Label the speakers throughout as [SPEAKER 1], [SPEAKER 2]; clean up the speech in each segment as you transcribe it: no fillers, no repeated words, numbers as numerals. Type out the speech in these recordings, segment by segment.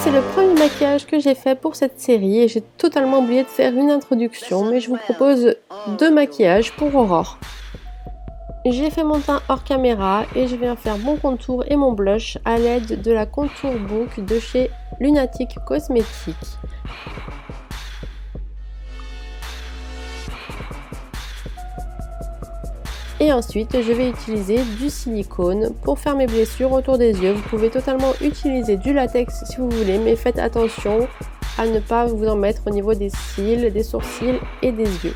[SPEAKER 1] c'est le premier maquillage que j'ai fait pour cette série et j'ai totalement oublié de faire une introduction, mais je vous propose 2 maquillages pour Aurore. J'ai fait mon teint hors caméra et je viens faire mon contour et mon blush à l'aide de la Contour Book de chez Lunatic Cosmetics. Et ensuite, je vais utiliser du silicone pour faire mes blessures autour des yeux. Vous pouvez totalement utiliser du latex si vous voulez, mais faites attention à ne pas vous en mettre au niveau des cils, des sourcils et des yeux.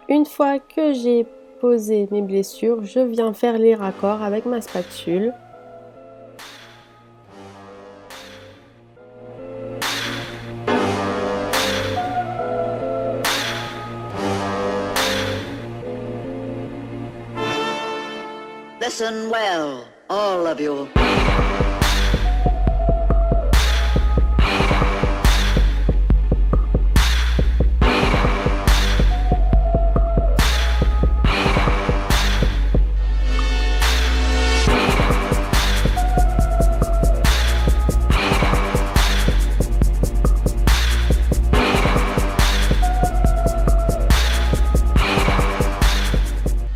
[SPEAKER 1] Une fois que j'ai posé mes blessures, je viens faire les raccords avec ma spatule.
[SPEAKER 2] Listen well, all of you.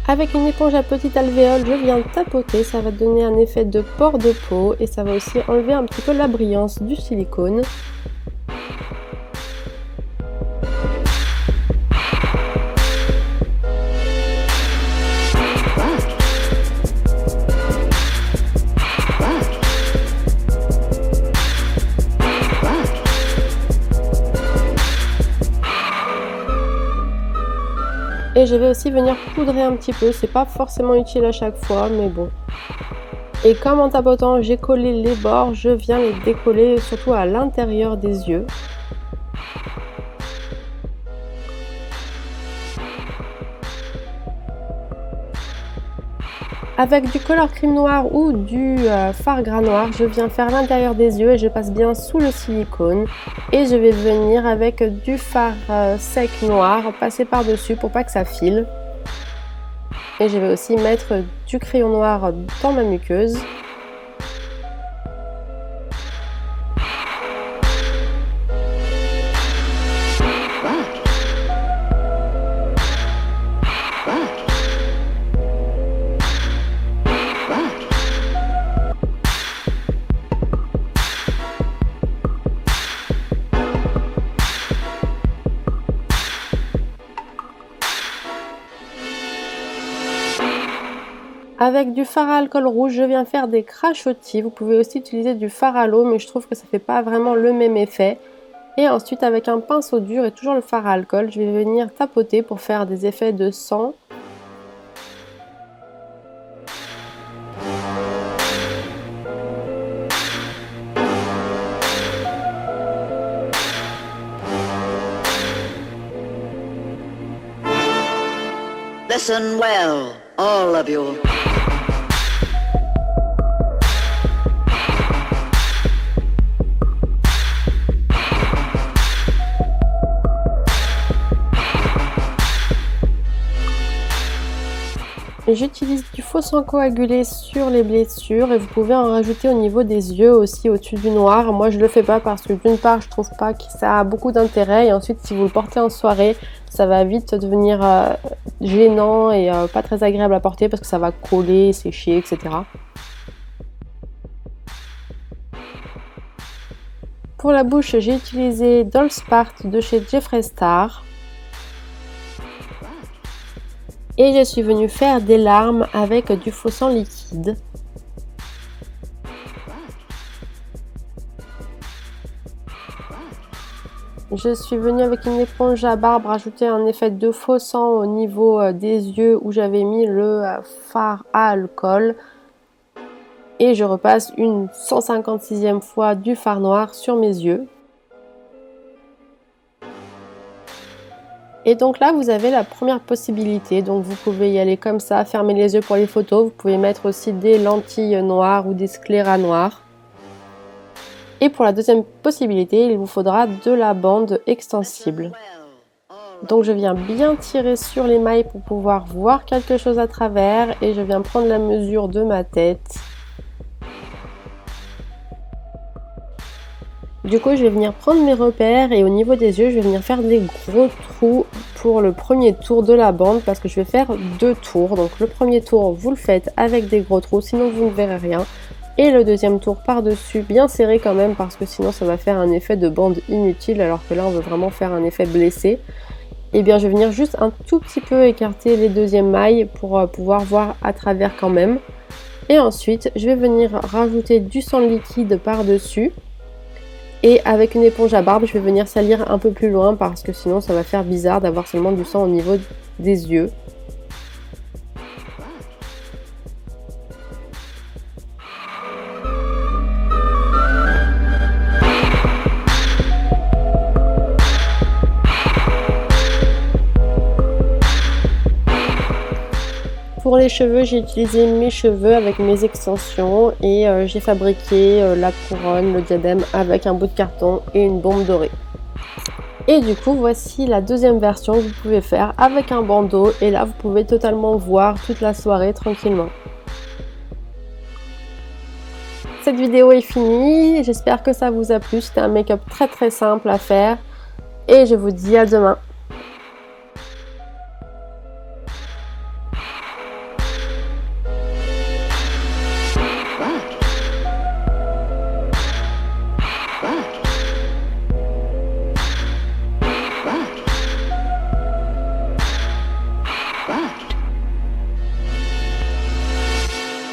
[SPEAKER 1] Avec une éponge à petite alvéole, je viens tapoter, ça va donner un effet de port de peau et ça va aussi enlever un petit peu la brillance du silicone. Et je vais aussi venir poudrer un petit peu, c'est pas forcément utile à chaque fois, mais bon. Et comme en tapotant j'ai collé les bords, je viens les décoller surtout à l'intérieur des yeux. Avec du Color Cream noir ou du fard gras noir, je viens faire l'intérieur des yeux et je passe bien sous le silicone. Et je vais venir avec du fard sec noir, passer par-dessus pour pas que ça file. Et je vais aussi mettre du crayon noir dans ma muqueuse. Avec du fard à alcool rouge, je viens faire des crachotis. Vous pouvez aussi utiliser du fard à l'eau, mais je trouve que ça fait pas vraiment le même effet. Et ensuite, avec un pinceau dur et toujours le fard à alcool, je vais venir tapoter pour faire des effets de sang.
[SPEAKER 2] Listen well, all of you.
[SPEAKER 1] J'utilise du faux sang coagulé sur les blessures et vous pouvez en rajouter au niveau des yeux aussi au-dessus du noir. Moi je le fais pas parce que d'une part je trouve pas que ça a beaucoup d'intérêt et ensuite si vous le portez en soirée ça va vite devenir gênant et pas très agréable à porter parce que ça va coller, sécher, etc. Pour la bouche j'ai utilisé Dolce Part de chez Jeffree Star. Et je suis venue faire des larmes avec du faux sang liquide. Je suis venue avec une éponge à barbe rajouter un effet de faux sang au niveau des yeux où j'avais mis le fard à alcool. Et je repasse une 156e fois du fard noir sur mes yeux. Et donc là, vous avez la première possibilité. Donc vous pouvez y aller comme ça, fermer les yeux pour les photos. Vous pouvez mettre aussi des lentilles noires ou des scléras noirs. Et pour la deuxième possibilité, il vous faudra de la bande extensible. Donc je viens bien tirer sur les mailles pour pouvoir voir quelque chose à travers et je viens prendre la mesure de ma tête. Du coup, je vais venir prendre mes repères et au niveau des yeux, je vais venir faire des gros trous pour le premier tour de la bande parce que je vais faire 2 tours. Donc le premier tour, vous le faites avec des gros trous, sinon vous ne verrez rien. Et le deuxième tour par-dessus, bien serré quand même, parce que sinon ça va faire un effet de bande inutile, alors que là on veut vraiment faire un effet blessé. Et bien je vais venir juste un tout petit peu écarter les deuxièmes mailles pour pouvoir voir à travers quand même. Et ensuite, je vais venir rajouter du sang liquide par-dessus. Et avec une éponge à barbe, je vais venir salir un peu plus loin, parce que sinon ça va faire bizarre d'avoir seulement du sang au niveau des yeux. Pour les cheveux, j'ai utilisé mes cheveux avec mes extensions et j'ai fabriqué la couronne, le diadème avec un bout de carton et une bombe dorée. Et du coup, voici la deuxième version que vous pouvez faire avec un bandeau et là vous pouvez totalement voir toute la soirée tranquillement. Cette vidéo est finie, j'espère que ça vous a plu, c'était un make-up très simple à faire et je vous dis à demain.